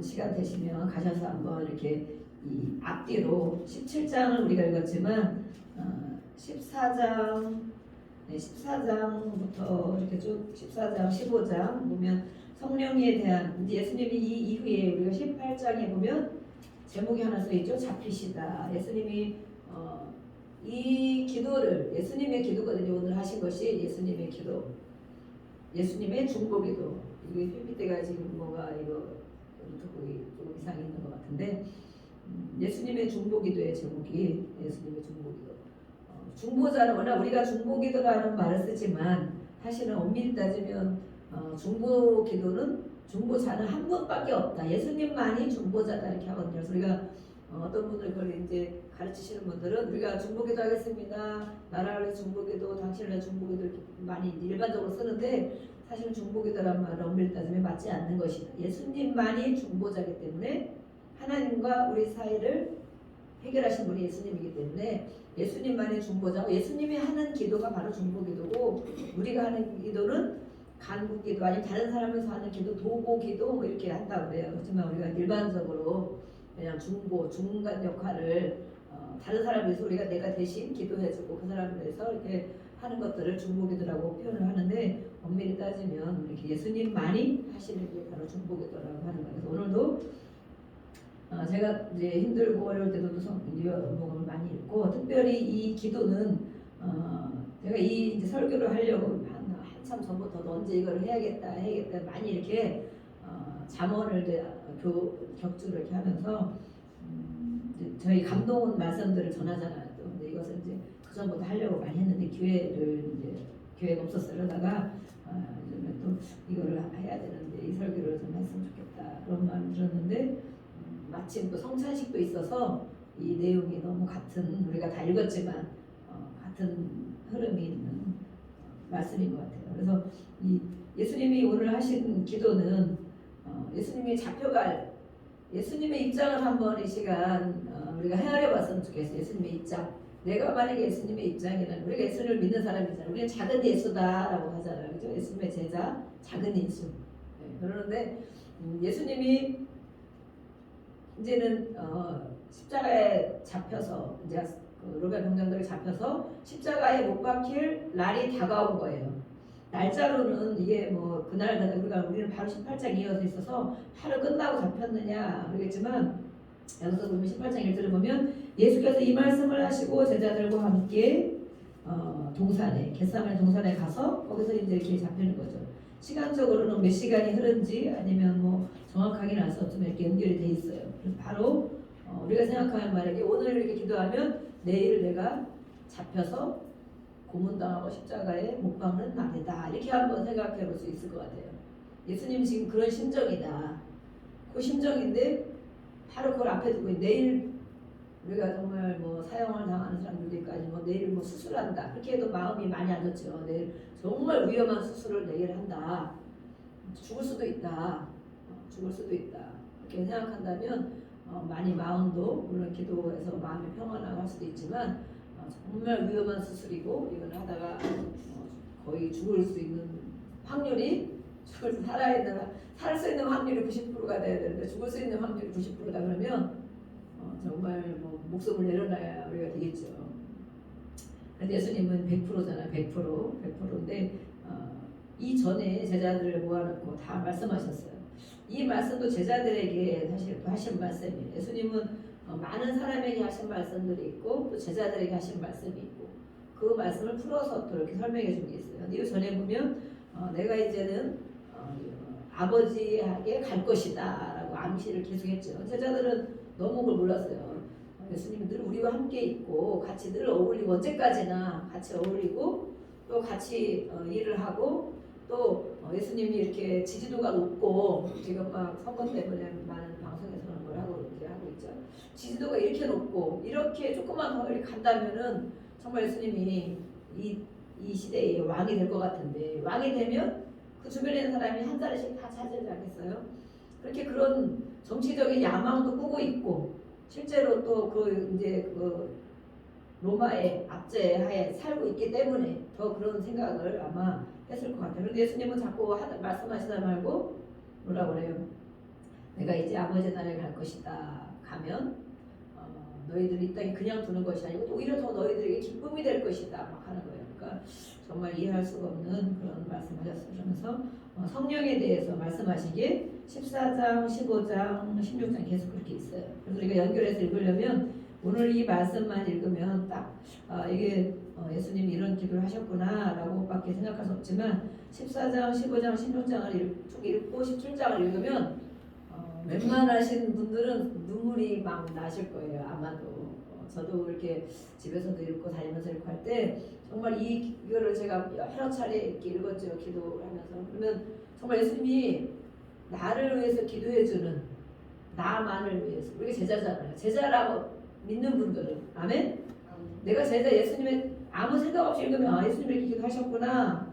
시간 되시면 가셔서 한번 이렇게 이 앞뒤로 17장을 우리가 읽었지만 14장 14장부터 이렇게 쭉 14장 15장 보면 성령에 대한 예수님이 이 이후에 우리가 18장에 보면 제목이 하나 써 있죠. 잡히시다. 예수님이 이 기도를 예수님의 기도거든요. 오늘 하신 것이 예수님의 기도, 예수님의 중보기도. 이게 PPT가 지금 뭐가 이거 조금 이상이 있는 것 같은데 예수님의 중보기도의 제목이 예수님의 중보기도. 중보자는 워낙 우리가 중보기도라는 말을 쓰지만 사실은 엄밀히 따지면 중보기도는 중보자는 한 분밖에 없다. 예수님만이 중보자다 이렇게 하거든요. 그래서 우리가 어떤 분들 그걸 이제 가르치시는 분들은 우리가 중보기도 하겠습니다. 나라를 위해 중보기도, 당신을 위해 중보기도 이렇게 많이 일반적으로 쓰는데 사실은 중보기도란 말은 엄밀히 따지면 맞지 않는 것이다. 예수님만이 중보자이기 때문에 하나님과 우리 사이를 해결하신 분이 예수님이기 때문에 예수님만이 중보자고 예수님이 하는 기도가 바로 중보기도고 우리가 하는 기도는 간구기도 아니면 다른 사람에서 하는 기도, 도보기도 뭐 이렇게 한다고 그래요. 그렇지만 우리가 일반적으로 그냥 중보, 중간 역할을 다른 사람을 위해서 우리가 내가 대신 기도해주고 그 사람을 위해서 이렇게 하는 것들을 중보기도라고 표현을 하는데 엄밀히 따지면 이렇게 예수님만이 하시는 게 바로 중보기도라고 하는 거예요. 그래서 오늘도 제가 이제 힘들고 어려울 때도 성경을 많이 읽고 특별히 이 기도는 제가 이 이제 설교를 하려고 한참 전부터 언제 이걸 해야겠다 많이 이렇게 잠언을 이제 격주를 이렇게 하면서 이제 저희 감동 말씀들을 전하잖아요. 또 근데 이것을 이제 그 전부터 하려고 많이 했는데 기회가 없었어요. 그러다가 또 이거를 해야 되는데 이 설교를 좀 했으면 좋겠다 그런 마음이 들었는데 마침 또 성찬식도 있어서 이 내용이 너무 같은 우리가 다 읽었지만 같은 흐름이 있는 말씀인 것 같아요. 그래서 이 예수님이 오늘 하신 기도는 예수님이 잡혀갈 예수님의 입장을 한번 이 시간 우리가 헤아려봤으면 좋겠어요. 예수님의 입장. 내가 만약에 예수님의 입장이라면 우리가 예수를 믿는 사람이잖아요. 우리는 작은 예수다라고 하잖아요. 그렇죠? 예수님의 제자, 작은 예수. 네, 그러는데 예수님이 이제는 십자가에 잡혀서 이제 그 로마 병장들이 잡혀서 십자가에 못 박힐 날이 다가온 거예요. 날짜로는 이게 뭐 그날 우리는 바로 18장 이어서 있어서 바로 끝나고 잡혔느냐 그러겠지만 여기서 보면 18장 1절을 보면 예수께서 이 말씀을 하시고 제자들과 함께 겟세마네 동산에 가서 거기서 이제 이렇게 잡히는 거죠. 시간적으로는 몇 시간이 흐른지 아니면 뭐 정확하게는 알 수 없지만 이렇게 연결이 돼 있어요. 그래서 바로 우리가 생각하는 만약에 오늘 이렇게 기도하면 내일 내가 잡혀서 고문당하고 십자가에 못 박는 날이다. 이렇게 한번 생각해 볼 수 있을 것 같아요. 예수님 지금 그런 심정이다. 그 심정인데 바로 그걸 앞에 두고 내일 우리가 정말 뭐 사형을 당하는 사람들도 있고 아니면 뭐 내일 뭐 수술한다. 그렇게 해도 마음이 많이 안 좋죠. 내일 정말 위험한 수술을 내일 한다. 죽을 수도 있다. 죽을 수도 있다. 그렇게 생각한다면 많이 마음도 물론 기도해서 마음이 평안하고 할 수도 있지만 정말 위험한 수술이고 이걸 하다가 거의 죽을 수 있는 확률이 살 수 있는 확률이 90%가 돼야 되는데 죽을 수 있는 확률이 90%다 그러면 정말 뭐 목숨을 내려놔야 우리가 되겠죠. 근데 예수님은 100%잖아요. 100%인데 이전에 제자들을 모아놓고 다 말씀하셨어요. 이 말씀도 제자들에게 사실 하신 말씀이에요. 예수님은 많은 사람에게 하신 말씀들이 있고 또 제자들에게 하신 말씀이 있고 그 말씀을 풀어서 또 이렇게 설명해 준 게 있어요. 근데 이 전에 보면 내가 이제는 아버지에게 갈 것이다 라고 암시를 계속했죠. 제자들은 너무 그걸 몰랐어요. 예수님이 늘 우리와 함께 있고 같이 늘 어울리고 언제까지나 같이 어울리고 또 같이 일을 하고 또 예수님이 이렇게 지지도가 높고 지금 막 선거 때문에 많은 방송에서 그런 걸 하고 있죠. 지지도가 이렇게 높고 이렇게 조금만 더 이렇게 간다면은 정말 예수님이 이 시대의 왕이 될 것 같은데 왕이 되면 그 주변에 있는 사람이 한 자리씩 다 차지하지 않겠어요? 그렇게 그런 정치적인 야망도 꾸고 있고 실제로 또 그 로마의 압제하에 살고 있기 때문에 더 그런 생각을 아마 했을 것 같아요. 그런데 예수님은 자꾸 말씀하시다 말고 뭐라 그래요? 내가 이제 아버지 나라에 갈 것이다. 가면 너희들이 이 땅에 그냥 두는 것이 아니고 오히려 더 너희들에게 기쁨이 될 것이다. 막 하는 거예요. 그러니까 정말 이해할 수가 없는 그런 말씀하셨어요. 그러면서 성령에 대해서 말씀하시기에 14장, 15장, 16장 계속 그렇게 있어요. 그래서 우리가 연결해서 읽으려면 오늘 이 말씀만 읽으면 딱 이게 예수님이 이런 기도를 하셨구나 라고 밖에 생각할 수 없지만 14장, 15장, 16장을 쭉 읽고 17장을 읽으면 웬만하신 분들은 눈물이 막 나실 거예요. 아마도 저도 이렇게 집에서도 읽고 다니면서 읽고 할 때 정말 이거를 제가 여러 차례 이렇게 읽었죠. 기도를 하면서. 그러면 정말 예수님이 나를 위해서 기도해주는 나만을 위해서. 우리가 제자잖아요. 제자라고 믿는 분들은 아멘? 내가 제자 예수님의 아무 생각 없이 읽으면 예수님이 이렇게 기도하셨구나.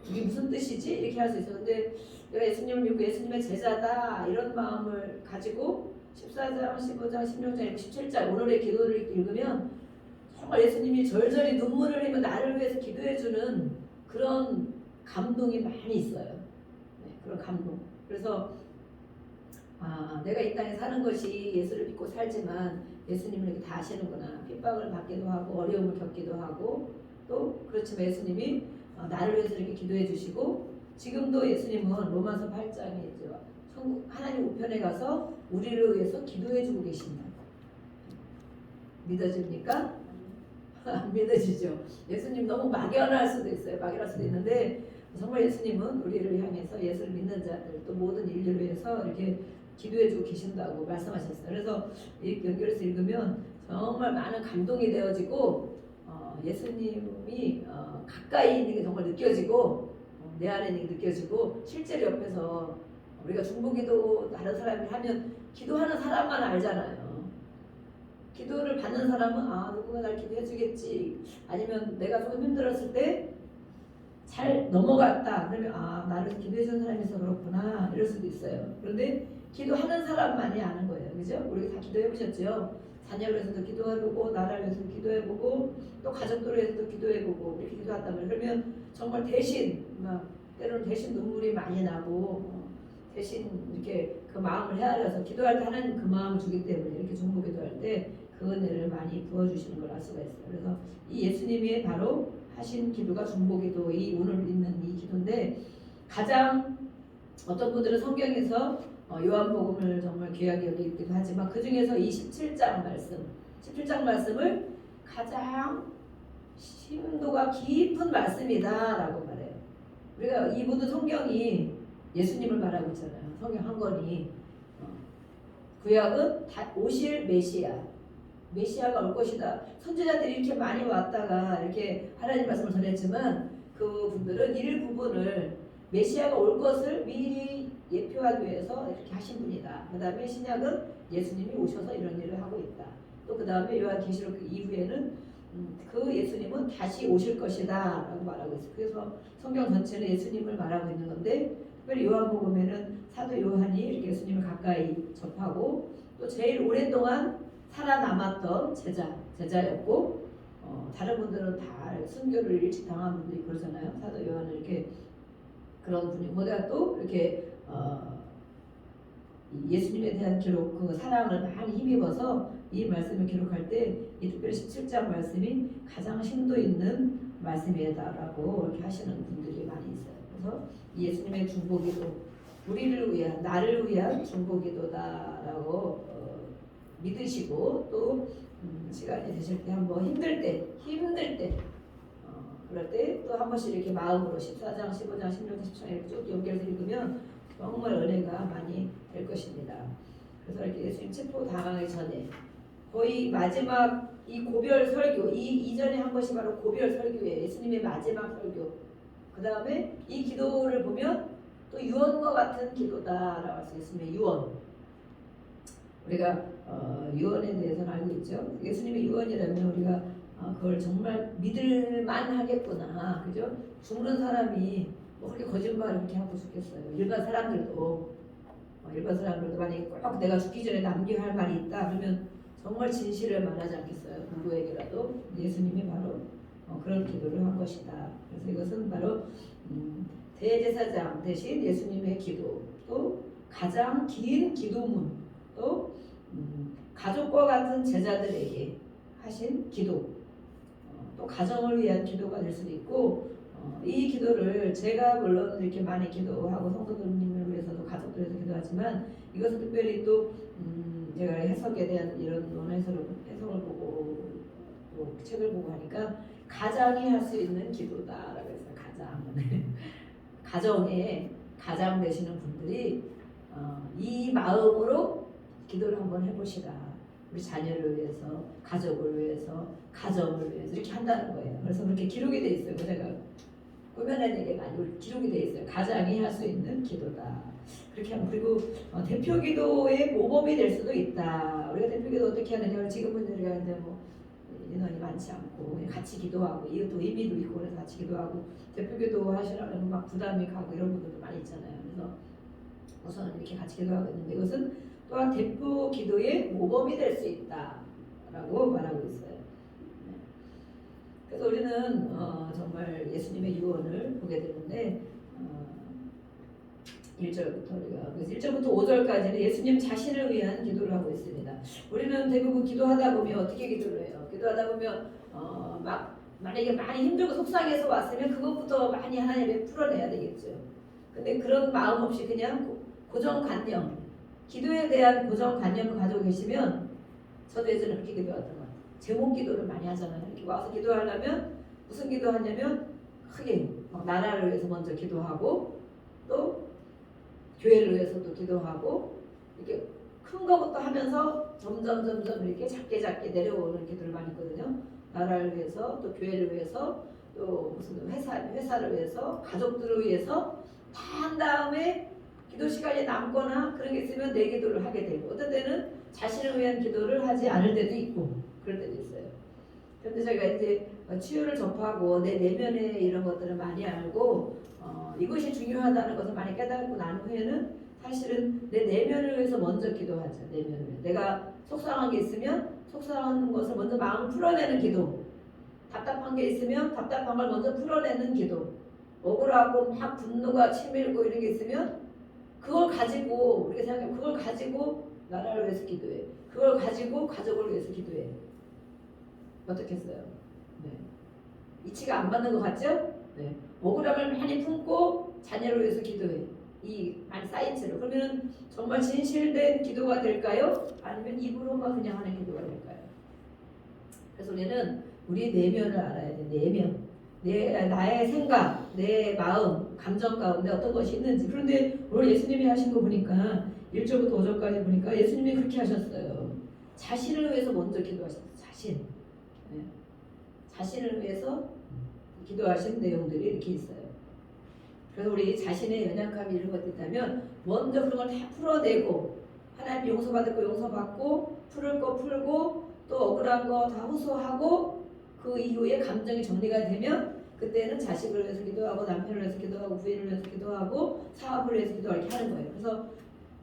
이게 무슨 뜻이지? 이렇게 할 수 있어. 근데 내가 예수님을 믿고 예수님의 제자다 이런 마음을 가지고 14장, 15장, 16장, 17장 오늘의 기도를 읽으면 정말 예수님이 절절히 눈물을 흘리며 나를 위해서 기도해주는 그런 감동이 많이 있어요. 네, 그런 감동. 그래서 내가 이 땅에 사는 것이 예수를 믿고 살지만 예수님을 이렇게 다 아시는구나. 핍박을 받기도 하고 어려움을 겪기도 하고 또 그렇지만 예수님이 나를 위해서 이렇게 기도해 주시고 지금도 예수님은 로마서 8장에 있죠. 하나님 우편에 가서 우리를 위해서 기도해 주고 계신다. 믿어집니까? 안 믿어지죠. 예수님 너무 막연할 수도 있어요. 막연할 수도 있는데 정말 예수님은 우리를 향해서 예수를 믿는 자들 또 모든 인류를 위해서 이렇게 기도해 주고 계신다고 말씀하셨어요. 그래서 연결해서 읽으면 정말 많은 감동이 되어지고 예수님이 가까이 있는 게 정말 느껴지고 내 안에 있는 게 느껴지고 실제로 옆에서 우리가 중보기도 다른 사람이 하면 기도하는 사람만 알잖아요. 기도를 받는 사람은 누군가 날 기도해 주겠지. 아니면 내가 조금 힘들었을 때 잘 넘어갔다. 그러면 나를 기도해 주는 사람이 있어서 그렇구나. 이럴 수도 있어요. 그런데 기도하는 사람만이 아는 거예요. 그죠? 우리 다 기도해 보셨죠? 자녀를 위해서도 기도해보고 나라를 위해서도 기도해보고 또 가족들을 위해서도 기도해보고 이렇게 기도한다면 그러면 정말 대신 때로는 대신 눈물이 많이 나고 대신 이렇게 그 마음을 헤아려서 기도할 때 하나님 그 마음을 주기 때문에 이렇게 중보 기도할 때 그 은혜를 많이 부어주시는 걸 알 수가 있어요. 그래서 이 예수님이 바로 하신 기도가 중보 기도, 이 오늘 있는 이 기도인데 가장 어떤 분들은 성경에서 요한복음을 정말 귀하게 여기기도 하지만 그 중에서 이 17장 말씀을 가장 심도가 깊은 말씀이다라고 말해요. 우리가 이 모든 성경이 예수님을 말하고 있잖아요. 성경 한 권이 구약은 다 오실 메시아가 올 것이다. 선지자들이 이렇게 많이 왔다가 이렇게 하나님 말씀을 전했지만 그 분들은 일부분을 메시아가 올 것을 미리 예표하기 위해서 이렇게 하신 분이다. 그 다음에 신약은 예수님이 오셔서 이런 일을 하고 있다. 또 그 다음에 요한계시록 이후에는 그 예수님은 다시 오실 것이다 라고 말하고 있어요. 그래서 성경 전체는 예수님을 말하고 있는 건데 특별히 요한복음에는 사도 요한이 이렇게 예수님을 가까이 접하고 또 제일 오랫동안 살아남았던 제자였고 다른 분들은 다 순교를 일찍 당한 분도 있고 그러잖아요. 사도 요한은 이렇게 그런 분이 거기다 또 이렇게 예수님에 대한 기록 그 사랑을 많이 힘입어서 이 말씀을 기록할 때 이 특별히 17장 말씀이 가장 심도 있는 말씀이다라고 이렇게 하시는 분들이 많이 있어요. 그래서 이 예수님의 중보기도 우리를 위한 나를 위한 중보기도다라고 믿으시고 또 시간이 되실 때 한번 힘들 때 그럴 때 또 한 번씩 이렇게 마음으로 14장, 15장, 16장, 17장 이렇게 쭉 연결해서 읽으면 정말 은혜가 많이 될 것입니다. 그래서 이렇게 예수님 체포 당하기 전에 거의 마지막 이 고별 설교 이전에 한 것이 바로 고별 설교예요. 예수님의 마지막 설교. 그 다음에 이 기도를 보면 또 유언과 같은 기도다라고 할 수 있습니다. 유언. 우리가 유언에 대해서는 알고 있죠. 예수님의 유언이라면 우리가 그걸 정말 믿을만 하겠구나. 그죠? 죽는 사람이 뭐 그렇게 거짓말을 그렇게 하고 죽겠어요. 일반 사람들도 만약에 꼭 내가 죽기 전에 남겨야 할 말이 있다 그러면 정말 진실을 말하지 않겠어요. 누구에게라도. 예수님이 바로 그런 기도를 한 것이다. 그래서 이것은 바로 대제사장 대신 예수님의 기도 또 가장 긴 기도문, 또 가족과 같은 제자들에게 하신 기도, 또 가정을 위한 기도가 될 수도 있고, 이 기도를 제가 물론 이렇게 많이 기도하고 성도님을 위해서도 가족들 위해서 기도하지만, 이것은 특별히 또 제가 해석에 대한 이런 해석을 보고 또 책을 보고 하니까 가장이 할 수 있는 기도다라고 했어요. 가장. 가정에 가장 되시는 분들이 이 마음으로 기도를 한번 해보시라. 우리 자녀를 위해서, 가족을 위해서, 가정을 위해서 이렇게 한다는 거예요. 그래서 그렇게 기록이 돼 있어요. 제가 꾸며낸 얘기가 아니고 기록이 돼 있어요. 가장이 할 수 있는 기도다. 그렇게 하면, 그리고 대표 기도의 모범이 될 수도 있다. 우리가 대표 기도 어떻게 하느냐? 지금은 우리가 이제 뭐 인원이 많지 않고 그냥 같이 기도하고, 이것도 의미도 있고 그래서 같이 기도하고, 대표 기도 하시라면 막 부담이 가고 이런 분들도 많이 있잖아요. 그래서 우선은 이렇게 같이 기도하고 있는데, 이것은 또한 대표 기도의 모범이 될 수 있다라고 말하고 있어요. 그래서 우리는 정말 예수님의 유언을 보게 되는데, 1절부터 우리가, 그래서 1절부터 5절까지는 예수님 자신을 위한 기도를 하고 있습니다. 우리는 대부분 기도하다 보면 어떻게 기도를 해요? 기도하다 보면 만약에 많이 힘들고 속상해서 왔으면 그것부터 많이 하나님께 풀어내야 되겠죠. 근데 그런 마음 없이 그냥 고정관념, 기도에 대한 고정관념을 가지고 계시면, 저도 예전에 그렇게 기도했던 것 같아요. 제목 기도를 많이 하잖아요. 이렇게 와서 기도하려면 무슨 기도하냐면 크게 나라를 위해서 먼저 기도하고, 또 교회를 위해서도 기도하고, 이렇게 큰 거부터 하면서 점점 이렇게 작게 내려오는 기도를 많이 했거든요. 나라를 위해서, 또 교회를 위해서, 또 무슨 회사를 위해서, 가족들을 위해서 다 한 다음에 기도 시간이 남거나 그런 게 있으면 내 기도를 하게 되고, 어떤 때는 자신을 위한 기도를 하지 않을 때도 있고 그럴 때도 있어요. 그런데 제가 이제 치유를 접하고 내 내면의 이런 것들을 많이 알고 이것이 중요하다는 것을 많이 깨닫고 난 후에는 사실은 내 내면을 위해서 먼저 기도하죠. 내면을 위해서. 내가 속상한 게 있으면 속상한 것을 먼저 마음 풀어내는 기도, 답답한 게 있으면 답답한 걸 먼저 풀어내는 기도, 억울하고 막 분노가 치밀고 이런 게 있으면 그걸 가지고, 우리가 생각하면 그걸 가지고 나라를 위해서 기도해, 그걸 가지고 가족을 위해서 기도해. 어떻겠어요? 네. 이치가 안 맞는 것 같죠? 네. 억울함을 많이 품고 자녀를 위해서 기도해. 이 많이 쌓인 채로. 그러면 정말 진실된 기도가 될까요? 아니면 입으로만 그냥 하는 기도가 될까요? 그래서 우리는 우리 내면을 알아야 돼. 내면. 나의 생각, 내 마음, 감정 가운데 어떤 것이 있는지. 그런데 오늘 예수님이 하신 거 보니까 1절부터 5절까지 보니까 예수님이 그렇게 하셨어요. 자신을 위해서 먼저 기도하셨어요. 자신. 네. 자신을 위해서 기도하신 내용들이 이렇게 있어요. 그래서 우리 자신의 연약함이 이런 것들이 있다면 먼저 그런 걸 다 풀어내고, 하나님 용서받을 거 용서받고, 풀을 거 풀고, 또 억울한 거 다 호소하고, 그 이후에 감정이 정리가 되면 그때는 자식을 위해서 기도하고, 남편을 위해서 기도하고, 부인을 위해서 기도하고, 사업을 위해서 기도하고 이렇게 하는 거예요. 그래서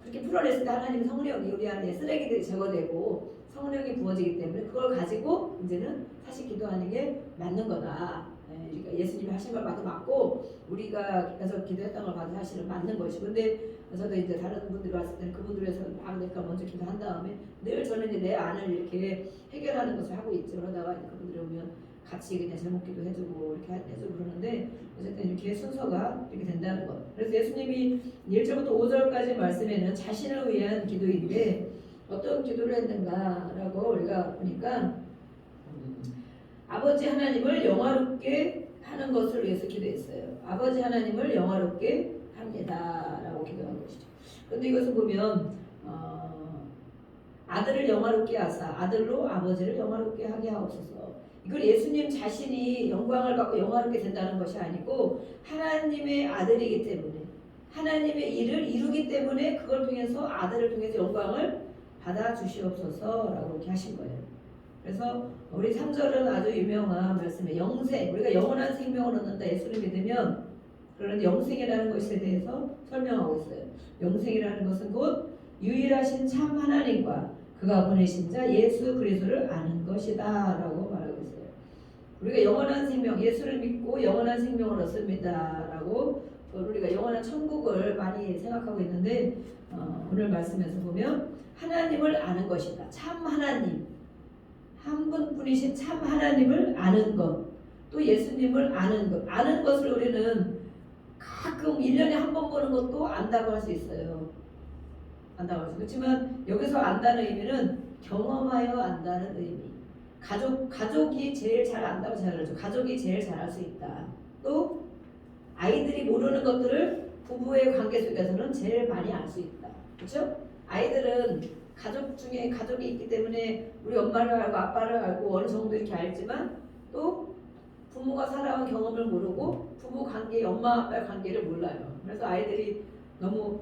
그렇게 풀어냈을 때 하나님 성령이 우리 안에 쓰레기들이 제거되고 성령이 부어지기 때문에 그걸 가지고 이제는 사실 기도하는 게 맞는 거다. 그러니까 예수님이 하신 걸 봐도 맞고, 우리가 계속 기도했던 걸 봐도 사실은 맞는 것이고. 근데 저도 이제 다른 분들이 왔을 때는 그분들 위해서 내가 먼저 기도한 다음에 늘 저는 이제 내 안을 이렇게 해결하는 것을 하고 있죠. 그러다가 그분들이 오면 같이 그냥 제목 기도해주고 이렇게 해주고 그러는데, 어쨌든 이렇게 순서가 이렇게 된다는 것. 그래서 예수님이 1절부터 5절까지 말씀에는 자신을 위한 기도인데 어떤 기도를 했는가라고 우리가 보니까 아버지 하나님을 영화롭게 하는 것을 위해서 기도했어요. 아버지 하나님을 영화롭게 합니다 라고 기도한 것이죠. 그런데 이것을 보면 아들을 영화롭게 하사 아들로 아버지를 영화롭게 하게 하옵소서. 이걸 예수님 자신이 영광을 받고 영화롭게 된다는 것이 아니고 하나님의 아들이기 때문에, 하나님의 일을 이루기 때문에 그걸 통해서 아들을 통해서 영광을 받아 주시옵소서라고 이렇게 하신 거예요. 그래서 우리 3절은 아주 유명한 말씀이에요. 영생, 우리가 영원한 생명을 얻는다 예수를 믿으면. 그런데 영생이라는 것에 대해서 설명하고 있어요. 영생이라는 것은 곧 유일하신 참 하나님과 그가 보내신 자 예수 그리스도를 아는 것이다 라고 말하고 있어요. 우리가 영원한 생명, 예수를 믿고 영원한 생명을 얻습니다 라고 우리가 영원한 천국을 많이 생각하고 있는데 오늘 말씀에서 보면 하나님을 아는 것이다. 참 하나님, 한 분뿐이신 참 하나님을 아는 것, 또 예수님을 아는 것. 아는 것을 우리는 가끔 1년에 한 번 보는 것도 안다고 할 수 있어요. 안다고 할 수. 그렇지만 여기서 안다는 의미는 경험하여 안다는 의미. 가족이 제일 잘 안다고 잘 알죠. 가족이 제일 잘 알 수 있다. 또 아이들이 모르는 것들을 부부의 관계 속에서는 제일 많이 알 수 있다. 그렇죠? 아이들은 가족 중에 가족이 있기 때문에 우리 엄마를 알고 아빠를 알고 어느 정도 이렇게 알지만 또 부모가 살아온 경험을 모르고 부부 관계, 엄마 아빠의 관계를 몰라요. 그래서 아이들이 너무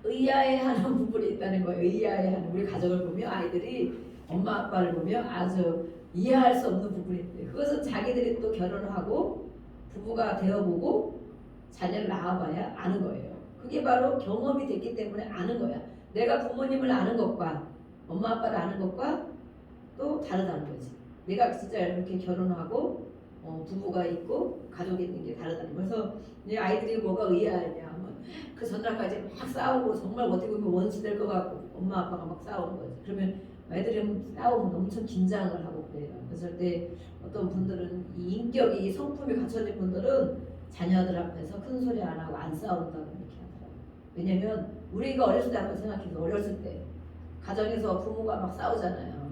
의아해하는 부분이 있다는 거예요. 의아해하는 우리 가족을 보면 아이들이 엄마 아빠를 보면 아주 이해할 수 없는 부분이 있대요. 그것은 자기들이 또 결혼을 하고 부부가 되어보고 자녀를 낳아봐야 아는 거예요. 그게 바로 경험이 됐기 때문에 아는 거야. 내가 부모님을 아는 것과 엄마 아빠를 아는 것과 또 다르다는 거지. 내가 진짜 이렇게 결혼하고 부부가 있고 가족이 있는 게 다르다는 거예요. 그래서 내 아이들이 뭐가 의아하냐 하면 그 전날까지 막 싸우고 정말 어떻게 보면 원수 될 것 같고 엄마 아빠가 막 싸우는 거지. 그러면 애들이 싸우면 엄청 긴장을 하고 그래요. 그래서 때 어떤 분들은 이 인격이 이 성품이 갖춰진 분들은 자녀들 앞에서 큰 소리 안 하고 안 싸운다고 이렇게 하더라고요. 왜냐면 우리가 어렸을 때 한번 생각해서 어렸을 때 가정에서 부모가 막 싸우잖아요.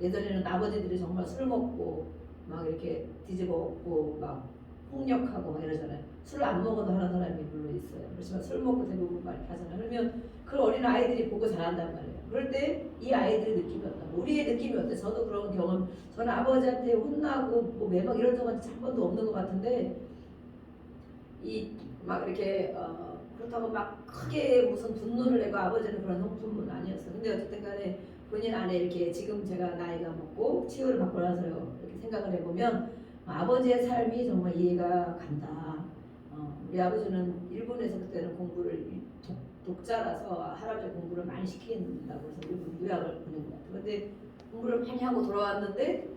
예전에는 아버지들이 정말 술 먹고 막 이렇게 뒤집어 엎고 막 폭력하고 막 이러잖아요. 술 안 먹어도 하는 사람이 물론 있어요. 그렇지만 술 먹고 대부분 막 이렇게 하잖아요. 그러면 그 어린 아이들이 보고 자란단 말이에요. 그럴 때 이 아이들의 느낌이 어떠? 우리의 느낌이 어때? 저도 그런 경험. 저는 아버지한테 혼나고 뭐 매박 이런 적은 한 번도 없는 것 같은데 이 막 이렇게 그렇다고 막 크게 무슨 분노를 내고 아버지는 그런 성품은 아니었어요. 근데 어쨌든 간에 본인 안에 이렇게 지금 제가 나이가 먹고 치유를 받고 나서 이렇게 생각을 해보면 아버지의 삶이 정말 이해가 간다. 우리 아버지는 일본에서 그때는 공부를 독자라서 할아버지 공부를 많이 시킨다고 해서 일본 유학을 보낸 것 같아요. 근데 공부를 많이 하고 돌아왔는데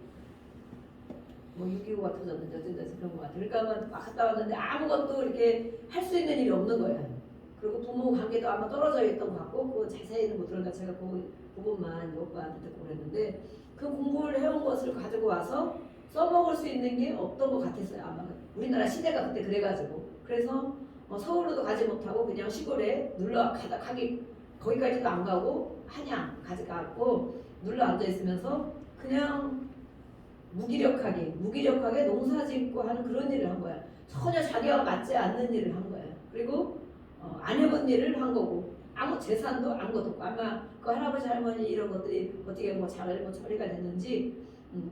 뭐 6.25가 터졌는지 어쩐지 그런 것 같아요. 그러니까 막 갔다 왔는데 아무것도 이렇게 할 수 있는 일이 없는 거예요. 그리고 부모 관계도 아마 떨어져 있던 것 같고 그 자세히는 못 들었는데 제가 그 부분만 오빠한테 듣고 그랬는데 그 공부를 해온 것을 가지고 와서 써먹을 수 있는 게 없던 것 같았어요. 아마 우리나라 시대가 그때 그래가지고 그래서 서울로도 가지 못하고 그냥 시골에 눌러 가기 거기까지도 안 가고 한양까지 가고 눌러 앉아 있으면서 그냥 무기력하게 농사짓고 하는 그런 일을 한 거야. 전혀 자기와 맞지 않는 일을 한 거야. 그리고 안 해본 일을 한 거고 아무 재산도 아무것도 없고 아마 그 할아버지 할머니 이런 것들이 어떻게 뭐 잘 처리가 됐는지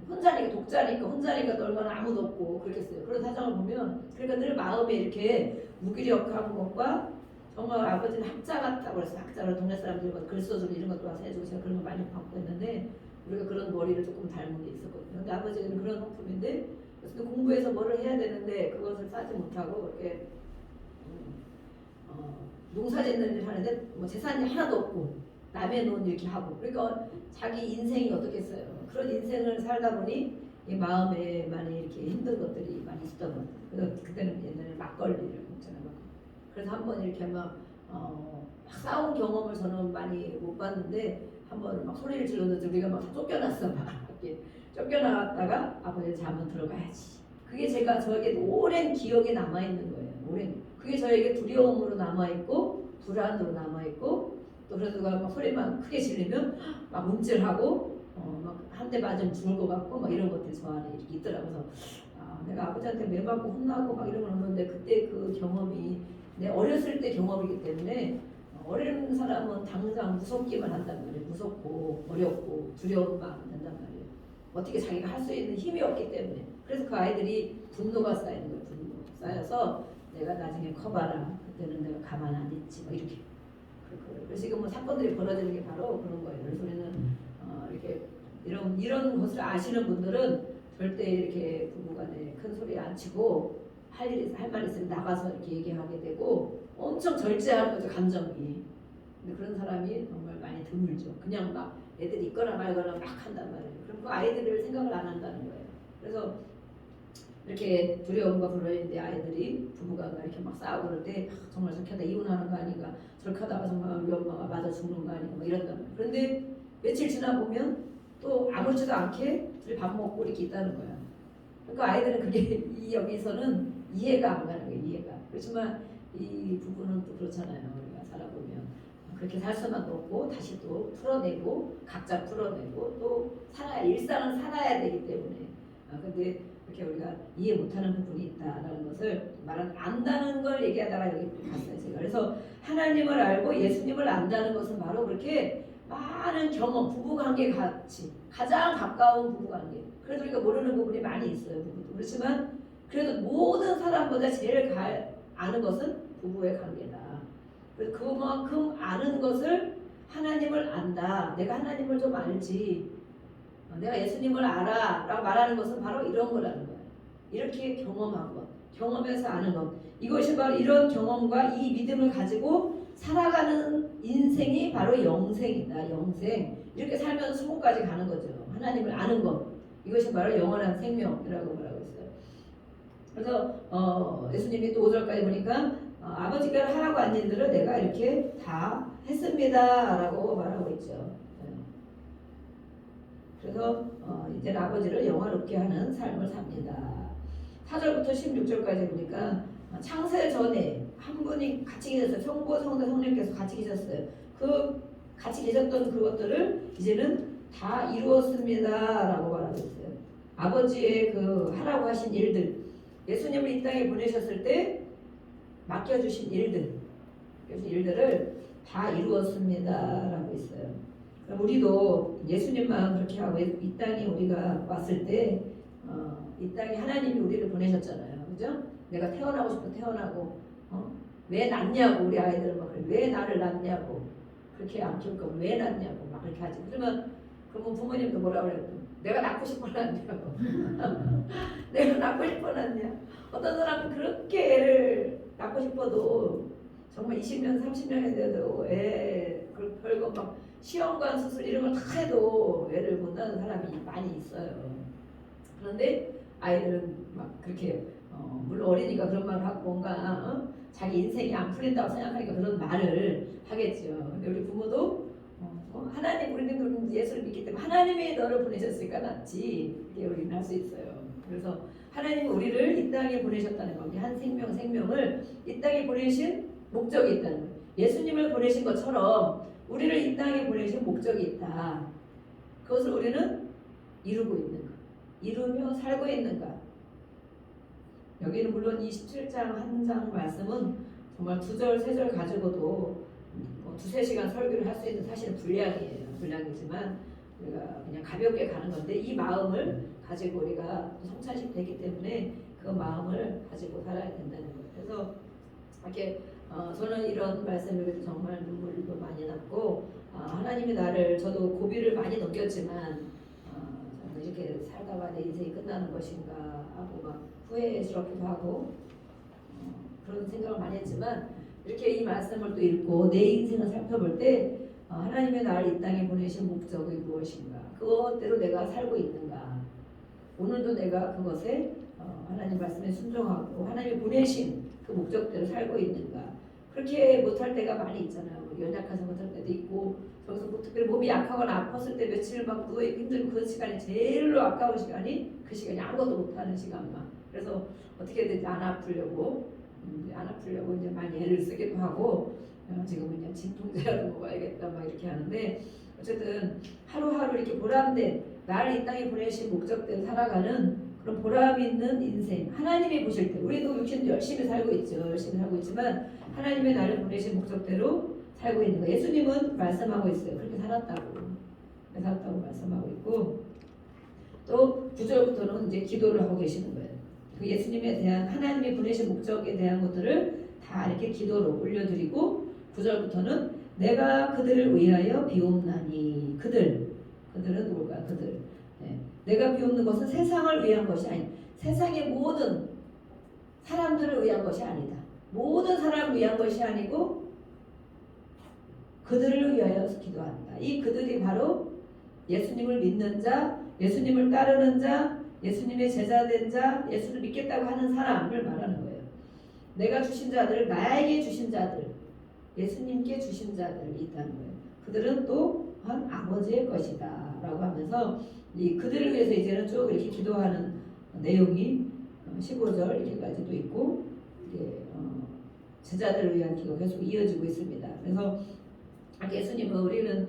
혼자니까 독자니까 혼자니까 얼마나 아무도 없고 그렇겠어요. 그런 사정을 보면 그러니까 늘 마음에 이렇게 무기력한 것과 정말 아버지는 학자 같다고 그래서 학자로 동네 사람들과 글 써주고 이런 것도 와서 해주고 제가 그런 거 많이 받고 했는데 우리가 그런 머리를 조금 닮은 게 있었거든요. 근데 아버지는 그런 성품인데 그래서 공부해서 뭐를 해야 되는데 그것을 싸지 못하고 이렇게 농사짓는 일을 하는데 뭐 재산이 하나도 없고 남의 돈 이렇게 하고 그러니까 자기 인생이 어떻겠어요. 그런 인생을 살다 보니 이 마음에 많이 이렇게 힘든 것들이 많이 있었던 것 같아요. 그래서 그때는 옛날에 막걸리를 먹잖아요. 그래서 한번 이렇게 막 싸운 경험을 저는 많이 못 봤는데 한번 막 소리를 질렀는데 우리가 막 쫓겨났어. 막 이렇게 쫓겨나갔다가 아버지 잠은 들어가야지. 그게 저에게 오랜 기억에 남아있는 거예요. 그게 저에게 두려움으로 남아있고 불안으로 남아있고 또 그래서 누가 막 소리만 크게 지르면 막 움찔하고 막 한 대 맞으면 죽을 것 같고 막 이런 것들이 저 안에 이렇게 있더라고요. 그래서 내가 아버지한테 매맞고 혼나고 막 이런 건 없는데 그때 그 경험이 내 어렸을 때 경험이기 때문에 어린 사람은 당장 무섭기만 한단 말이에요. 무섭고 어렵고 두려운 마음이 든단 말이에요. 어떻게 자기가 할 수 있는 힘이 없기 때문에. 그래서 그 아이들이 분노가 쌓이는 거예요. 분노 쌓여서 내가 나중에 커봐라. 그때는 내가 가만 안 있지. 뭐 이렇게. 그래서 지금 뭐 사건들이 벌어지는 게 바로 그런 거예요. 그래서 우리는 이렇게 이런 것을 아시는 분들은 절대 이렇게 부부간에 큰 소리 안 치고 할 말 있으면 나가서 이렇게 얘기하게 되고 엄청 절제하는 거죠. 감정이. 근데 그런 사람이 정말 많이 드물죠. 그냥 막 애들이 있거나 말거나 막 한단 말이에요. 그럼 그 아이들을 생각을 안 한다는 거예요. 그래서 이렇게 두려움과 불안인데 아이들이 부부가 이렇게 막 싸우고 그럴 때 정말 저렇게 하다 이혼하는 거 아닌가, 저렇게 하다가 정말 우리 엄마가 맞아 죽는 거 아닌가 막 이런단 말이야. 그런데 며칠 지나 보면 또 아무렇지도 않게 둘이 밥 먹고 이렇게 있다는 거야. 그러니까 아이들은 그게 여기서는 이해가 안 가는 거예요. 이해가. 그렇지만 이 부부는 또 그렇잖아요. 우리가 살아보면 그렇게 살 수만 없고 다시 또 풀어내고 각자 풀어내고 또 일상을 살아야 되기 때문에. 근데 이렇게 우리가 이해 못하는 부분이 있다라는 것을 안다는 걸 얘기하다가 여기 갔어요. 제가 그래서 하나님을 알고 예수님을 안다는 것은 바로 그렇게 많은 경험, 부부관계 같이 가장 가까운 부부관계. 그래도 우리가 모르는 부분이 많이 있어요. 부부도. 그렇지만 그래도 모든 사람보다 제일 아는 것은 부부의 관계다. 그래서 그만큼 아는 것을 하나님을 안다. 내가 하나님을 좀 알지. 내가 예수님을 알아 라고 말하는 것은 바로 이런 거라는 거예요. 이렇게 경험한 것, 경험해서 아는 것. 이것이 바로 이런 경험과 이 믿음을 가지고 살아가는 인생이 바로 영생이다. 영생. 이렇게 살면서 천국까지 가는 거죠. 하나님을 아는 것. 이것이 바로 영원한 생명이라고 말하고 있어요. 그래서 예수님이 또 5절까지 보니까 아버지께로 하라고 한 일들을 내가 이렇게 다 했습니다 라고 말하고 있죠. 그래서 이제 아버지를 영화롭게 하는 삶을 삽니다. 4절부터 16절까지 보니까 창세 전에 한 분이 같이 계셨어요. 성부, 성자, 성령께서 같이 계셨어요. 그 같이 계셨던 그것들을 이제는 다 이루었습니다 라고 말하고 있어요. 아버지의 그 하라고 하신 일들, 예수님을 이 땅에 보내셨을 때 맡겨주신 일들, 그래서 일들을 다 이루었습니다 라고 있어요. 우리도 예수님만 그렇게 하고 이 땅에 우리가 왔을 때 이 땅에 하나님이 우리를 보내셨잖아요. 그죠? 내가 태어나고 싶어 태어나고 왜 낳냐고 우리 아이들은 막 그래. 왜 나를 낳냐고 그렇게 안 키울 거면 왜 낳냐고 막 그렇게 하지. 그러면 부모님도 뭐라 그래요? 내가 낳고 싶어 낳냐고 내가 낳고 싶어 낳냐. 어떤 사람은 그렇게 애를 낳고 싶어도 정말 20년 30년이 돼도 별거 막 시험관 수술 이런 걸 다 해도 애를 못 낳는 사람이 많이 있어요. 그런데 아이들은 막 그렇게 물론 어리니까 그런 말을 하고 뭔가 자기 인생이 안 풀린다고 생각하니까 그런 말을 하겠죠. 근데 우리 부모도 하나님 우리는 예수를 믿기 때문에 하나님이 너를 보내셨으니까 낫지 이게 우리는 할 수 있어요. 그래서 하나님이 우리를 이 땅에 보내셨다는 겁니다. 한 생명을 이 땅에 보내신 목적이 있다는 거예요. 예수님을 보내신 것처럼 우리를 이 땅에 보내신 목적이 있다. 그것을 우리는 이루고 있는가? 이루며 살고 있는가? 여기는 물론 27장 한 장 말씀은 정말 2절, 3절 가지고도 2-3시간 설교를 할 수 있는 사실은 분량이지만 우리가 그냥 가볍게 가는 건데 이 마음을 가지고 우리가 성찬식 되기 때문에 그 마음을 가지고 살아야 된다는 거예요. 그래서 이렇게 저는 이런 말씀을 정말 눈물도 많이 났고 하나님이 저도 고비를 많이 넘겼지만 이렇게 살다가 내 인생이 끝나는 것인가 하고 막 후회스럽기도 하고 그런 생각을 많이 했지만 이렇게 이 말씀을 또 읽고 내 인생을 살펴볼 때 하나님의 나를 이 땅에 보내신 목적이 무엇인가, 그것대로 내가 살고 있는가, 오늘도 내가 그것에 하나님 말씀에 순종하고 하나님이 보내신 그 목적대로 살고 있는가. 그렇게 못할 때가 많이 있잖아요. 연약해서 못할 때도 있고, 저기서 뭐 특별히 몸이 약하거나 아팠을 때 며칠 막 누워있고 힘들고 그 시간이 제일로 아까운 시간이 그 시간이 아무것도 못하는 시간만. 그래서 어떻게든지 안 아프려고 이제 많이 애를 쓰기도 하고 지금은 그냥 진통제라도 먹어야겠다 막 이렇게 하는데, 어쨌든 하루하루 이렇게 보람된 나를 이 땅에 보내신 목적대로 살아가는 그런 보람 있는 인생, 하나님이 보실 때 우리도 육신도 열심히 살고 있지만 하나님의 나를 보내신 목적대로 살고 있는 거. 예수님은 말씀하고 있어요. 그렇게 살았다고 말씀하고 있고, 또 9절부터는 이제 기도를 하고 계시는 거예요. 그 예수님에 대한 하나님이 보내신 목적에 대한 것들을 다 이렇게 기도로 올려드리고, 9절부터는 내가 그들을 위하여 비옵나니. 그들은 누굴까? 내가 비옵는 것은 세상을 위한 것이 아니다. 세상의 모든 사람들을 위한 것이 아니다. 모든 사람을 위한 것이 아니고 그들을 위하여 기도한다. 이 그들이 바로 예수님을 믿는 자, 예수님을 따르는 자, 예수님의 제자된 자, 예수를 믿겠다고 하는 사람을 말하는 거예요. 내가 주신 자들, 나에게 주신 자들, 예수님께 주신 자들이 있다는 거예요. 그들은 또한 아버지의 것이다 라고 하면서 이 그들을 위해서 이제는 쭉 이렇게 기도하는 내용이 15절 이렇게까지도 있고 이게 제자들을 위한 기도가 계속 이어지고 있습니다. 그래서 예수님은 우리는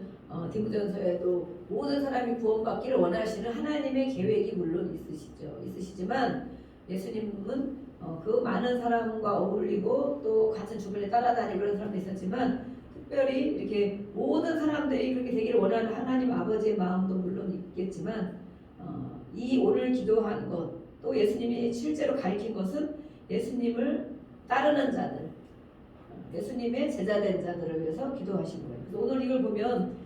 디모데전서에도 모든 사람이 구원받기를 원하시는 하나님의 계획이 물론 있으시지만 예수님은 그 많은 사람과 어울리고 또 같은 주변에 따라다니고 그런 사람도 있었지만 특별히 이렇게 모든 사람들이 그렇게 되기를 원하는 하나님 아버지의 마음도 물론 있겠지만 이 오늘 기도한 것 또 예수님이 실제로 가르친 것은 예수님을 따르는 자들, 예수님의 제자된 자들을 위해서 기도하신 거예요. 그래서 오늘 이걸 보면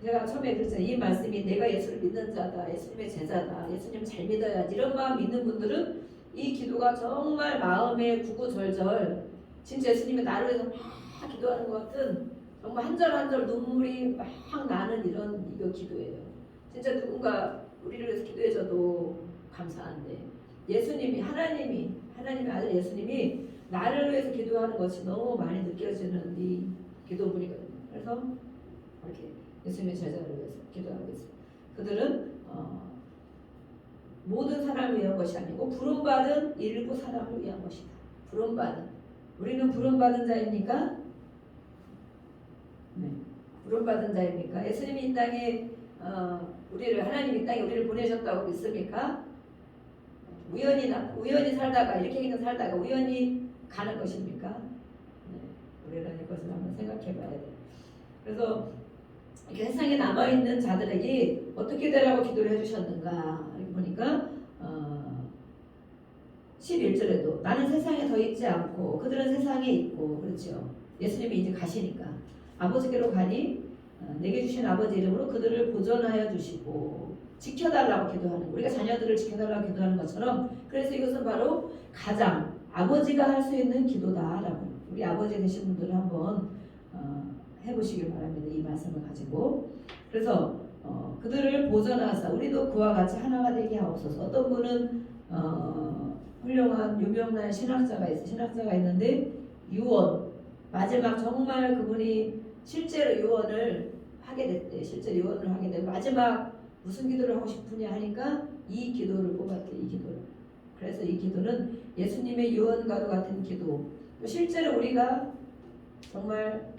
제가 처음에 그랬잖아요. 이 말씀이 내가 예수를 믿는 자다, 예수님의 제자다, 예수님 잘 믿어야지 이런 마음 있는 분들은 이 기도가 정말 마음에 구구절절 진짜 예수님이 나를 위해서 막 기도하는 것 같은 정말 한 절 한 절 눈물이 막 나는 이런 이거 기도예요. 진짜 누군가 우리를 위해서 기도해줘도 감사한데 예수님이 하나님의 아들 예수님이 나를 위해서 기도하는 것이 너무 많이 느껴지는 이 기도문이거든요. 그래서 이렇게 예수님의 제자를 위해서 기도하고 있습니다. 그들은 모든 사람을 위한 것이 아니고 부름받은 일부 사람을 위한 것이다. 우리는 부름받은 자입니까? 네. 부름받은 자입니까? 예수님이 이 땅에 하나님이 이 땅에 우리를 보내셨다고 믿습니까? 우연히 살다가 이렇게 그냥 살다가 우연히 가는 것입니까? 네. 우리는 이것을 한번 생각해 봐야 돼요. 그래서 이렇게 세상에 남아있는 자들에게 어떻게 되라고 기도를 해주셨는가 보니까 11절에도 나는 세상에 더 있지 않고 그들은 세상에 있고 그렇죠. 예수님이 이제 가시니까 아버지께로 가니 내게 주신 아버지 이름으로 그들을 보존하여 주시고 지켜달라고 기도하는 우리가 자녀들을 지켜달라고 기도하는 것처럼 그래서 이것은 바로 가장 아버지가 할 수 있는 기도다라고 우리 아버지 되신 분들은 한번 해보시길 바랍니다. 이 말씀을 가지고 그래서 그들을 보존하사 우리도 그와 같이 하나가 되게 하옵소서. 어떤 분은 훌륭한 유명한 신학자가 있는데 유언 마지막 정말 그분이 실제로 유언을 하게 됐대. 실제로 유언을 하게 되고 마지막 무슨 기도를 하고 싶으냐 하니까 이 기도를 뽑았대. 이 기도를. 그래서 이 기도는 예수님의 유언과도 같은 기도. 실제로 우리가 정말